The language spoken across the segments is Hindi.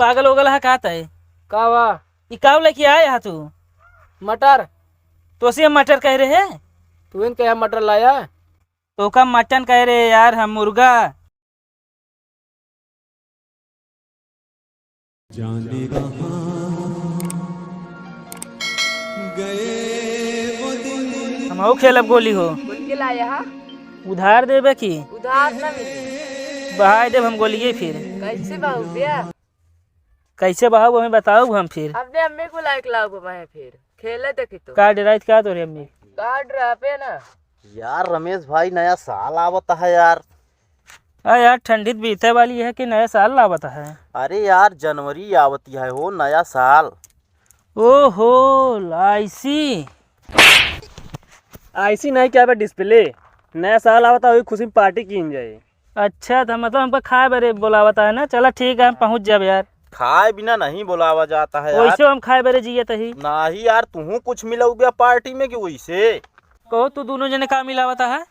पागल होगल है का तय का वा ई काव लेके आए हा तू मटर तो से हम मटर कह रहे हैं तू इन क्या मटर लाया तो का मटन कह रहे यार हम मुर्गा जाने गए वो दिन। हम खेलब गोली हो के लाया हा उधार देबे की उधार न मिली बहाय देब हम गोलिए फिर कैसे बाहू भैया कैसे बहाऊ हमें बताओ हम फिर अपने अम्मी को लायक लाओ मैं फिर खेले देखी तो का डराइत का तो रे अम्मी कार्ड रहा पे ना यार रमेश भाई नया साल आवता है यार। यार ठंडी बीते वाली है कि नया साल लावता है। अरे यार जनवरी आवती है हो नया साल। ओहो आईसी आईसी नहीं क्या डिस्प्ले नया साल आवता हुई खुशी में पार्टी की जाए। अच्छा था मतलब हमको खाए बरे बोलावता है ना। चला ठीक है हम पहुँच जाब यार। खाए बिना नहीं बुलावा जाता है यार। वैसे हम खाए बरे जिये तही नहीं यार तू कुछ मिलाऊ गया पार्टी में कि वैसे कहो तू दोनों जने का मिलावता है।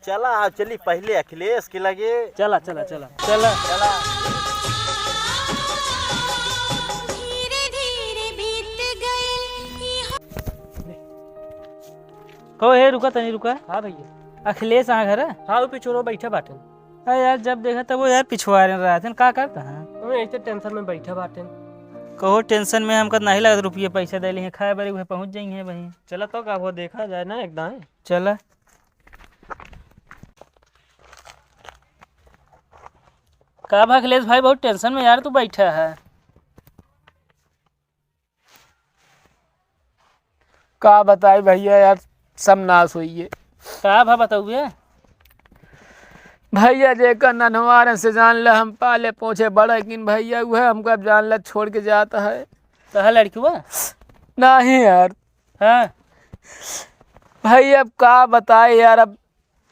चला चली पहले अखिलेश के लगे। चला चला चला चला चला कहो हे रुका तनी रुका। हाँ भैया अखिलेश आ घर है। हाँ वो पिछोड़ो बैठा बाटे अरे यार जब देखा तब वो यार पिछुआ रहे थे का करता है। ऐसे टेंशन में बैठा बाटे। कहो टेंशन में हमको नहीं लगता रुपये पैसे दे लिए खाए बरे वह पहुँच जाएंगे भाई। चला तो का वो देखा जाए ना एकदम। चला का भा अखिलेश भाई बहुत टेंशन में यार तू बैठा है। का बताए भैया यार सब नाश हुई है। का भा बताऊ भैया भैया जेकर ननवार से जान ले हम पाले पहुँचे बड़े किन भैया वह हमको अब जान ले छोड़ के जाता है। तो है लड़की हुआ नहीं यार। हाँ भैया अब का बताए यार अब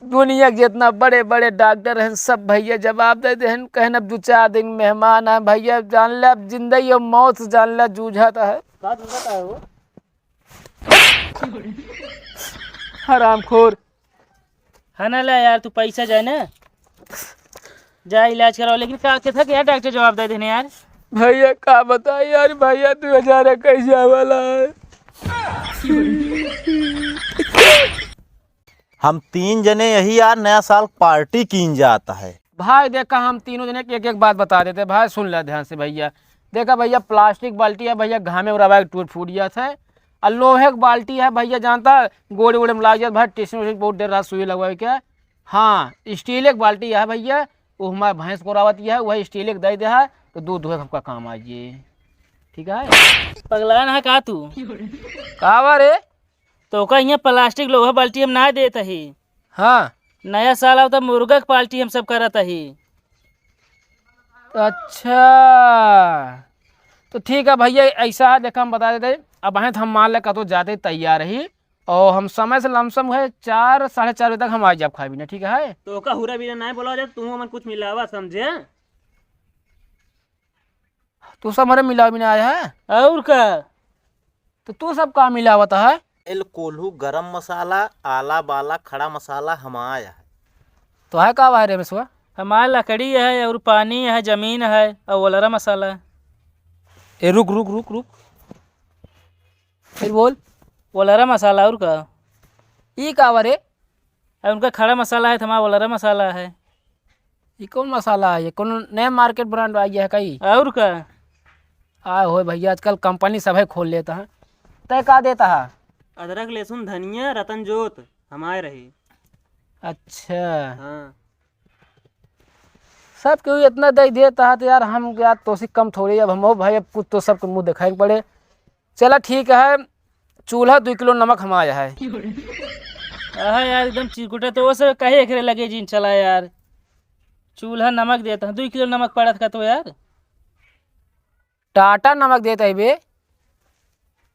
दुनिया के जितना बड़े बड़े डॉक्टर हैं सब भैया जवाब देते हैं कहन अब 2-4 दिन मेहमान है भैया जान ले अब जिंदगी और मौत से जान ले जूझाता है। का दूसरा है वो हरामखोर है ना ला यार तू पैसा जाए ना जा इलाज कराओ। लेकिन का के था कि यार डॉक्टर जवाब दे देने यार। भैया का बताए यार भैया 2000 कैसे वाला है। हम 3 जने यही यार नया साल पार्टी कीन जाता है। भाई देखा हम तीनों जने एक एक बात बता देते भाई सुन ले ध्यान से भैया। देखा भैया प्लास्टिक बाल्टी है भैया घामे उड़ावा टूट फूट गया था और लोहे की बाल्टी है भैया जानता गोड़े वोड़े में लाग जाता भाई टेस्टिंग बहुत देर रात सुई लगवाए क्या। हाँ स्टील एक बाल्टी है भैया वो हमारे भैंस को रावती है वही स्टील एक दे दे है तो दूध दुहे हमका काम आ जाइए ठीक है। पगलान है का तू का रे तो का यहाँ प्लास्टिक लोहा बाल्टी हम ना देता ही। हाँ नया साल आवता मुर्गा की पार्टी हम सब करता ही। अच्छा तो ठीक है भैया ऐसा है देखा हम बता देते अब हैं हम मान लें का तो जाते तैयार ही और हम समय से लमसम है 4-4:30 बजे तक हम आ जाए खाए पीने ठीक है। तो का हुरा भी नहीं बोला जाए तू हमें कुछ मिलावा समझे। तू सब हमारे मिला भी नहीं आया है और का तो तू सब का मिलावत है। एल कोल्हू गरम मसाला आला बाला खड़ा मसाला हमाया है। तो है का वायरे में सुबह हमारा लकड़ी है और पानी है जमीन है और वलरा मसाला। ए रुक रुक रुक रुक फिर बोल वलरा मसाला और का ई का वारे उनका खड़ा मसाला है हमारा वलरा मसाला है। ये कौन मसाला है ये कौन नया मार्केट ब्रांड आ गया है कहीं और का आ हो भैया आजकल कंपनी सब है खोल लेता है तय का देता है। अदरक लहसुन धनिया रतन जोत हमारे रही। अच्छा हाँ सब क्यों इतना दे देता है तो यार हम यार तो सी कम थोड़ी अब हम भाई अब कुछ तो सबके मुंह दिखाई पड़े। चला ठीक है चूल्हा 2 किलो नमक हम आया है। हाँ यार एकदम चिरकुटा तो वो सब कहे एकरे लगे जिन चला यार चूल्हा नमक देता है 2 किलो नमक पड़ा था तो यार टाटा नमक देता है बे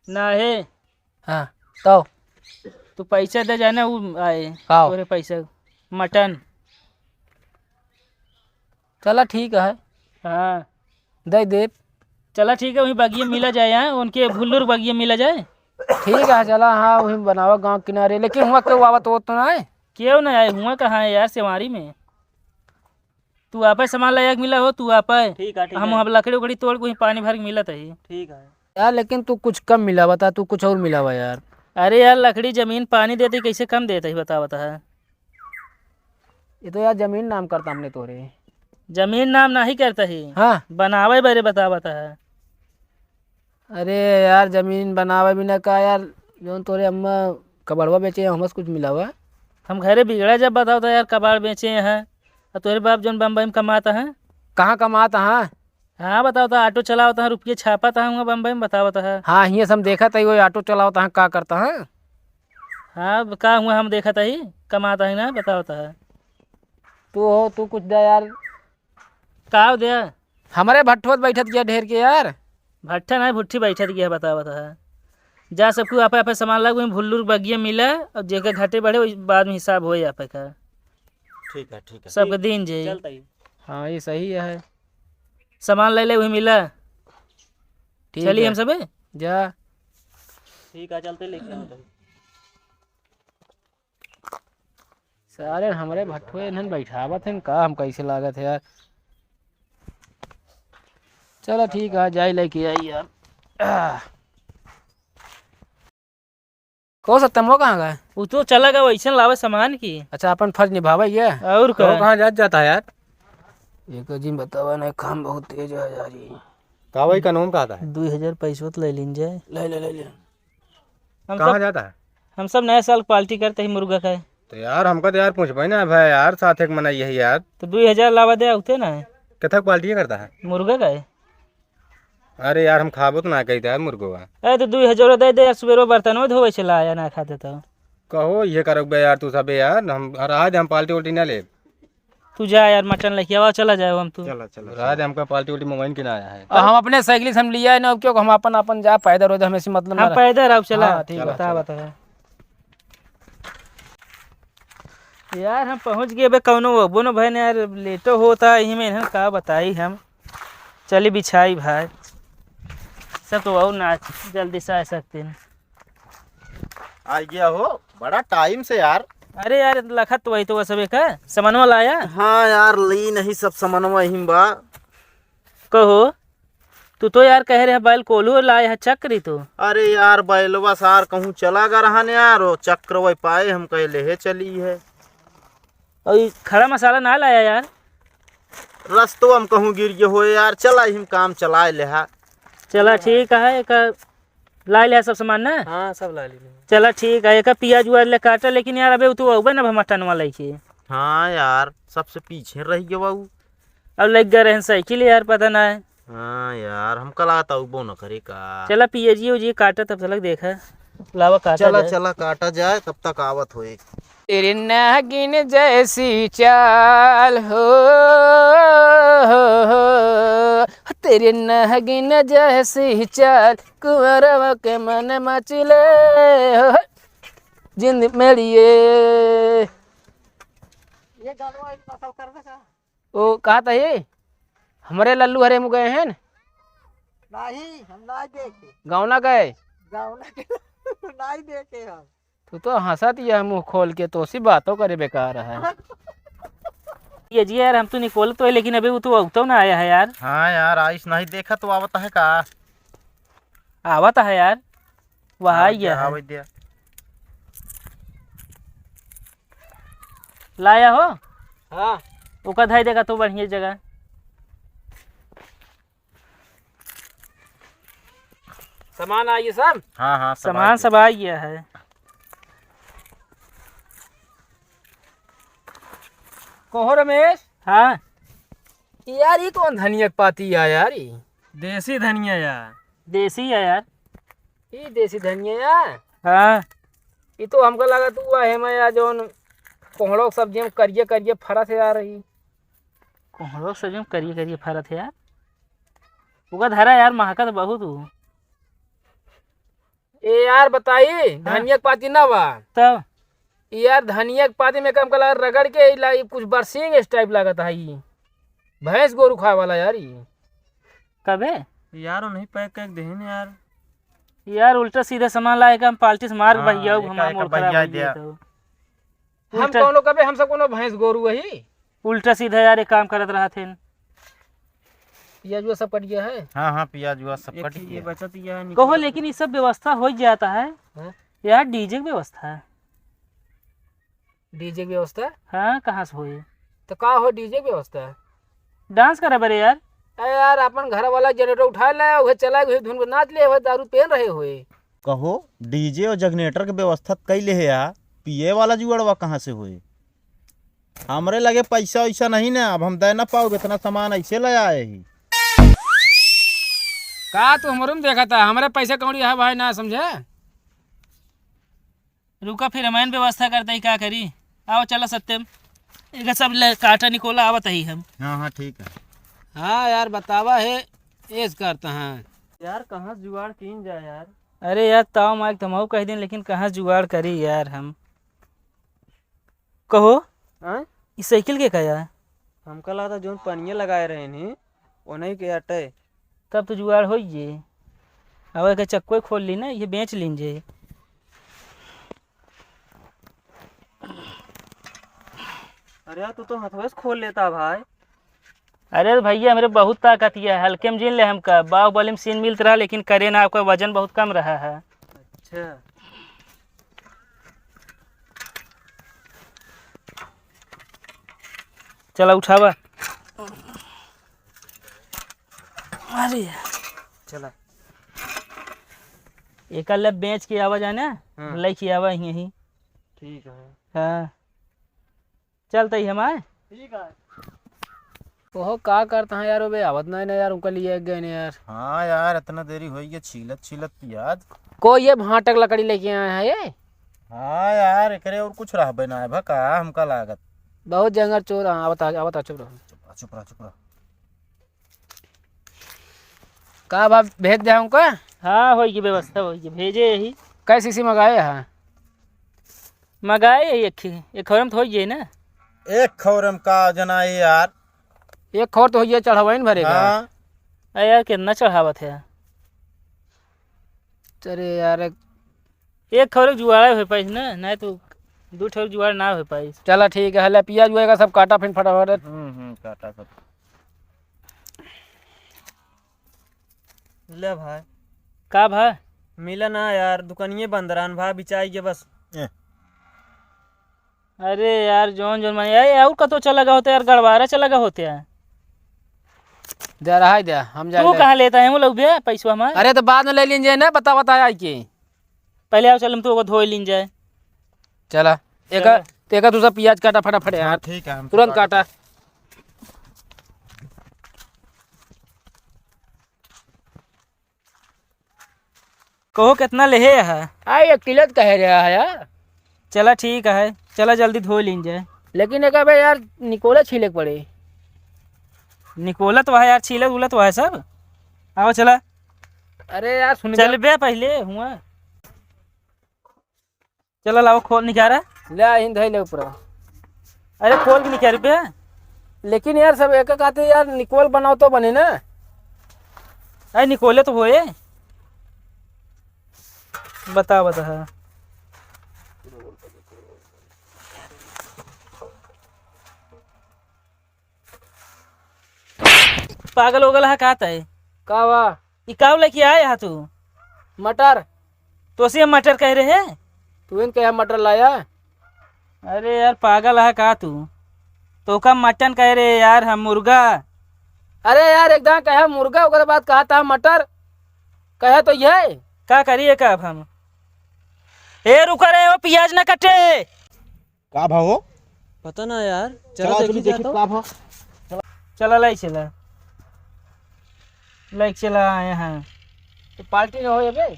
ना है। हाँ तो पैसा दे जाना वो आए आओ। तोरे पैसा मटन चला ठीक है हाँ दे दे। चला ठीक है वहीं बगिया मिला जाए यहाँ उनके भुल्लुर बगिया मिला जाए। ठीक है चला हाँ वही बनावा गांव किनारे लेकिन हुआ क्यों आवा तो ना है क्यों ना आए हुआ कहाँ है यार सेवारी में। तू आप सामान लायक मिला हो तू आप ठीक है ठीक हम है अब लकड़ी उकड़ी तोड़ के पानी भर के मिलत है। ठीक है। यार लेकिन तू कुछ कम मिला बता, तू कुछ और मिला हुआ यार। अरे यार लकड़ी जमीन पानी देती कैसे कम देता है बता। ये तो यार जमीन नाम करता हमने तोरे। जमीन नाम नहीं करता ही हाँ बनावे बरे बता। अरे यार जमीन बनावे बिना का यार, जो तोरे अम्मा कबड़वा बेचे हमस कुछ मिला हुआ। हम घरे बिगड़ा जब बताओ तो यार कबाड़ बेचे हैं और तोरे बाप जोन बम्बई में कमाता है। कहाँ कमाता? हाँ हाँ बताओ तो ऑटो चलावता है रुपये छापाता है बम्बई में बतावता है। हाँ ये सब देखा था, वो ऑटो चलाता है का करता है। हाँ का हुआ हम देखा था ही कमाता है ना बतावता है। तू कुछ दे यार। का दे हमारे भट्ठोत बैठत गया ढेर के यार। भट्ठा नहीं भुट्ठी बैठा गया बतावता है। जा सबको आपे आपे सामान लग भुल्लूर बगिया मिला और जेकर घाटे बढ़े वही बाद में हिसाब हो आपे का ठीक है सबके दिन जे चलता ही। हाँ ये सही है। सामान ले वही मिला। ठीक चलिए है। हम सबे जा। ठीक है चलते लेके आओ तभी। सारे हमारे भट्ठुए इन्हन बैठावत हैं का, हम कैसे लागत है यार। चलो ठीक है जाए लेके आई यार। को सत्यम हो कहाँ गए? वो तो चला गया वैसे लावे सामान की। अच्छा अपन फर्ज निभावे ये। और तो का कहाँ जाता है यार? एक जी बतावा ना, काम बहुत तेज है यार ये। का भाई कानून कहा था? 2000 पैसों तो ले लीन जाए। ले। हम कहाँ सब जाता है? हम सब नया साल पार्टी करते ही मुर्गा का तो यार हमको तो यार पूछ भाई ना भाई यार, साथ एक मनाई है यार। तो 2000 लावा दे उठे ना कथक क्वालिटी करता है। मुर्गा का अरे यार हम खाबो तो ना कही था यार मुर्गो का। अरे तो 2000 दे दे सुबेरो बर्तन धोवे चला आया ना खाते तो कहो ये करो बे यार तू सब यार, हम आज हम पार्टी उल्टी ना ले। तू जा यार मटन लेके आवा चला जाए हम तू। चलो आज हमका पार्टी उल्टी मोबाइल के ना आया है। हम अपने साइकिल से हम लिया है ना, क्यों हम अपन जा पैदल रोज हमें से मतलब हम ना। पैदल आओ चला। हाँ, ठीक है, बता यार हम पहुंच गए बे कौनो वो न भाई ने यार लेटो होता यही में का बताई हम। चली बिछाई भाई सब तो और ना जल्दी से आ सकते हैं। आ गया हो बड़ा टाइम से यार। अरे यार लखत तो वही तो सबे का सामानवा लाया। हाँ यार ली नहीं सब सामानवा ही बा। कहो तू तो यार कह रहे बैल कोल्हू लाए है चक्री तो। अरे यार बैलवा सार कहूँ चला गा रहा यार, वो चक्र वही पाए हम कह ले चली है। और ये खड़ा मसाला ना लाया यार। रस्तो हम कहूँ गिर गए हो यार, चला ही काम चलाए ले हा। चला ठीक है एक ला लिया सब सामान ना। हाँ सब ला ली। चला ठीक है एक प्याज उज ले काटा, लेकिन यार अबे तू अबे ना मटन वाला के। हाँ यार सबसे पीछे रह गया बाबू। अब लग गए रहे साइकिल यार पता ना है। हाँ यार हम कल आता वो न करे का। चला पिएजी उजी काटा तब तक देखा लावा काटा चला जाए। चला काटा जाए तब तक आवत होए। तेरे नागिन जैसी चाल हो, तेरे नागिन जैसी चाल कुंवरवा के मन मचले हो, जिंद मेरी ये ओ कहा था ये हमारे लल्लू हरे मुँह गए हैं नहीं हम नहीं देखे। गाँव ना गए। गाँव नहीं देखे हम। तू तो हंसत ही है मुँह खोल के, तो सी बातों करे बेकार है। ये जी यार हम तो निकोल तो है, लेकिन अभी वो तो उगतो ना आया है यार। हाँ यार आइस नहीं देखा तो आवत है का। आवता है यार वह आ गया है। दिया लाया हो हाँ ओका धाई देगा तो बढ़िया जगह। सामान आइए सब। हाँ हाँ सामान सब आ गया है। कहो रमेश। हाँ यार ये कौन धनिया की पाती है यार? ये देसी धनिया यार। देसी है यार। ये देसी धनिया यार। हाँ ये तो हमको लगा तू है मैं यार जोन कोहड़ो सब्जी में करिए करिए फरस है यार। ये कोहड़ो सजम करिए करिए फरत है यार। उका धरा यार महकत बहुत हूँ। ए यार बताइए धनिया की पाती ना बा तब यार? धनिया की पाती में कम कला रगड़ के लाई कुछ बरसिंग इस टाइप लागत है। ये भैंस गोरू खाए वाला यार। ये कबे यार वो नहीं पैक कर देन यार। यार उल्टा सीधा सामान लाए का हम पाल्टी से मार हाँ, भैया एका- हमारा एका मूड भैया खराब हो दिया। गया तो। हम कौनो कबे हम सब कोनो भैंस गोरू वही। उल्टा सीधा यार एक काम करत रहा थे। पियाज वो सब कट गया है। हाँ हाँ प्याज हुआ सब कट ये गया। बचत ये है कहो लेकिन ये सब व्यवस्था हो जाता है हाँ? यार, डीजे की व्यवस्था है। डीजे की व्यवस्था हाँ कहाँ से होए? तो का हो डीजे की व्यवस्था? डांस करे बरे यार। अरे यार अपन घर वाला जनरेटर उठा लाया, वह चला गए धुन में नाच लिए, वह दारू पहन रहे हुए। कहो डीजे और जनरेटर के व्यवस्था कैले है यार, पिए वाला जुगाड़वा कहाँ से हुए? हमरे लगे पैसा वैसा नहीं ना, अब हम दे ना पाओ इतना सामान ऐसे ले आए ही। का तू हमारे में देखा था, हमारे पैसे कौड़ी है भाई ना समझे। रुका फिर हमारी व्यवस्था करते ही क्या करी। आओ चलो सत्यम, एक सब काटा निकोला आवत ही हम। हाँ हाँ ठीक है। हाँ यार बतावा है ऐस करता है। यार कहाँ से जुगाड़ कीन जाए यार। अरे यार ताव माइक तमाऊ कह दिन, लेकिन कहाँ जुगाड़ करी यार हम। कहो हाँ इस साइकिल के कया? हमका लगा जो पनिया लगाए रहे नी उन्हीं के हटे। तब तो जुगाड़ हो जे। अब एक चक्को खोल ली ना, ये बेच लीजिए। अरे यार तू तो हथवे से खोल लेता भाई। अरे भैया मेरे बहुत ताकत है, हल्के में जीन ले हमका। बाहुबली में सीन मिलता रहा, लेकिन करे ना, आपका वजन बहुत कम रहा है। अच्छा चला उठावा। अरे चला एक लब बेच के आवा जाना, हाँ। ले के आवा यहीं। ठीक है। हाँ चलते ही हम आए। ठीक है। ओहो का करता है यार, वो आवत नहीं ना यार, उनका लिए गए ने यार। हाँ यार इतना देरी हो गई, छीलत छीलत प्याज। को ये भाटक लकड़ी लेके आया है ये। हाँ यार एकरे और कुछ रह बना है भका हमका लागत। बहुत जंगल चोर। आवता चुप रहो। चुप रहा चुप रहा। का बाप भेज दे हमको। हाँ होगी व्यवस्था, होगी भेजे यही। कै सीसी मंगाए है? मंगाए यही एक खरम तो हो गई ना। एक खौरम का जना है यार। एक खोर तो ये चढ़ावा भरेगा। हाँ अरे यार कितना चढ़ावत है। अरे यार एक खबर जुआड़ा हो पाई ना, नहीं तो दो ठोर जुआड़ ना हो पाई। चला ठीक है, हले पियाज हुएगा सब काटा फिर फटाफट। काटा सब। ले भाई का भाई? मिला ना यार, दुकानिए बंद रहा भाई बिचाई के बस। अरे यार जोन जोन मानी यार और कतो चला गया होता यार, गड़वारा चला गया होते यार। दे रहा है दे, हम तू जाए। कहाँ लेता है वो लोग भैया पैसा हमारे? अरे तो बाद में ले लीजिए ना, बता आई के। पहले आओ चल हम तो धोई लीन जाए। चला एक दूसरा पियाज काटा फटाफट यार, ठीक है हम तुरंत काटा। कहो कितना ले है? आई 1 किलो कह रहा है यार। चला ठीक है, चला जल्दी धो लीन जाए। लेकिन एक अबे यार निकोला छीले पड़े। निकोला तो है यार, छीलत उलत है सब। आओ चला। अरे यार सुन चल बे पहले हुआ। चला लाओ खोल निकारा। ले इन धैले ऊपर। अरे खोल के निकाल बे। लेकिन यार सब एक आते यार, निकोल बनाओ तो बने ना। अरे निकोले तो होए। बता बता। पागल हो गया है कहता है। का वाह ये काव लेके आए हा तू? मटर। तो से मटर कह रहे हैं? तू इन क्या मटर लाया? अरे यार पागल है का तू? तो का मटन कह रहे यार, हम मुर्गा। अरे यार एकदम कहा मुर्गा, ओकर बाद कहा था मटर, कहे तो ये क्या करिए का अब हम? ए रुका रहे हो, प्याज ना कटे। का भाव हो? पता ना यार, चला चलो देखी का भाव। चला लाई चला, लाइक चला आए हैं। तो पार्टी न हो ये बे।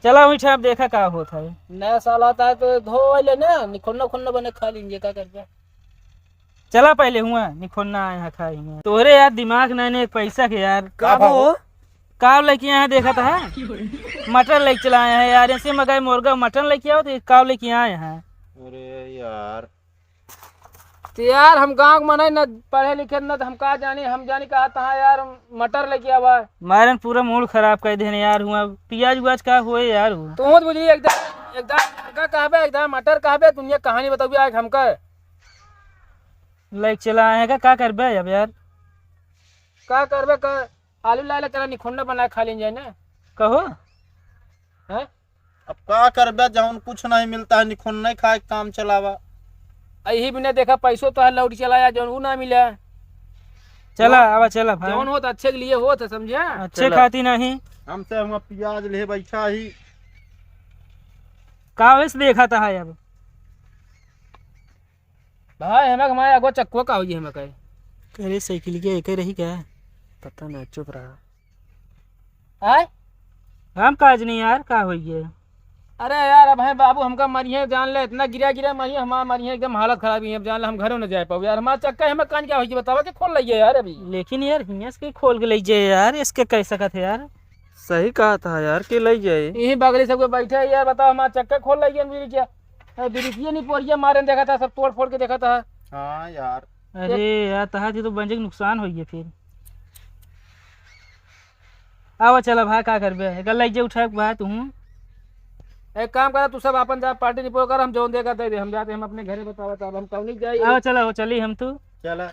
चला वही आप देखा का होता है। नया साल आता है तो धो ले ना, निखुन्ना खुन्ना बने खा लीजिए का करके। चला पहले हुआ निखोना आए हैं खाएंगे। तोरे यार दिमाग नहीं पैसा के यार। का भाव हो? काव लेके आए हैं देखा था मटन लेके चला आए हैं यार। ऐसे मगाए मुर्गा मटन लेके आओ तो काव लेके आए हैं। अरे यार तो यार हम गाँव में नहीं न पढ़े लिखे न, तो हम कहा जानी, हम जानी कहा था यार मटर लेके आवा। मारन पूरा मूड खराब कर देने यार। हुआ प्याज उज का हुए यार। हुआ तू मत बुझिए एकदम का कहबे, एकदम मटर कहबे, दुनिया कहानी बताओ आज हमका। लाइक चला आएगा का करबे अब यार का करबे कर आलू लाले चला निखुन्ना बना के खा लें जाए ना कहो हैं। अब का करबे जौन कुछ नहीं मिलता है निखुन नहीं खाए के काम चलावा। यही बिना देखा पैसों तो है लौट चलाया जौन वो ना मिला चला आवा चला भाई जौन हो तो अच्छे के लिए हो तो समझे। अच्छे खाती नहीं हमसे हम प्याज ले बैठा ही का वैसे देखा था है अब भाई हमें हमारे अगो चक्को का होगी हमें कहे अरे साइकिल के एक ही रही क्या पता ना चुप रहा। आय हम काज नहीं यार का हुई है अरे यार अब है बाबू हमका मरिए जान ले इतना गिरा गिरा मरिए हमारा मरिए एकदम हालत खराब है। अब जान ले हम घरों न जाए पाओ यार हमारा चक्का हमें कान क्या होगी बतावा के खोल लिया यार अभी। लेकिन यार हियास के खोल के ले जाए यार इसके कह सकत है यार सही कहा था यार कि ले जाए। यही बगली सबको बैठे है यार बताओ हमारा चक्का खोल लिया मेरी क्या बिरिकिया नहीं पोरिया मारे देखा था सब तोड़ फोड़ के देखा था। हाँ यार अरे यार तहा तो बंजे के नुकसान हो गया फिर आवा चला भाई का करबे कल ले जे उठा भाई तू एक काम करा तू सब अपन जा पार्टी रिपोर्ट कर हम जोन देगा दे दे हम जाते हम अपने घरे बतावा तब हम कौन नहीं जाए। आवा चला हो चली हम तू चला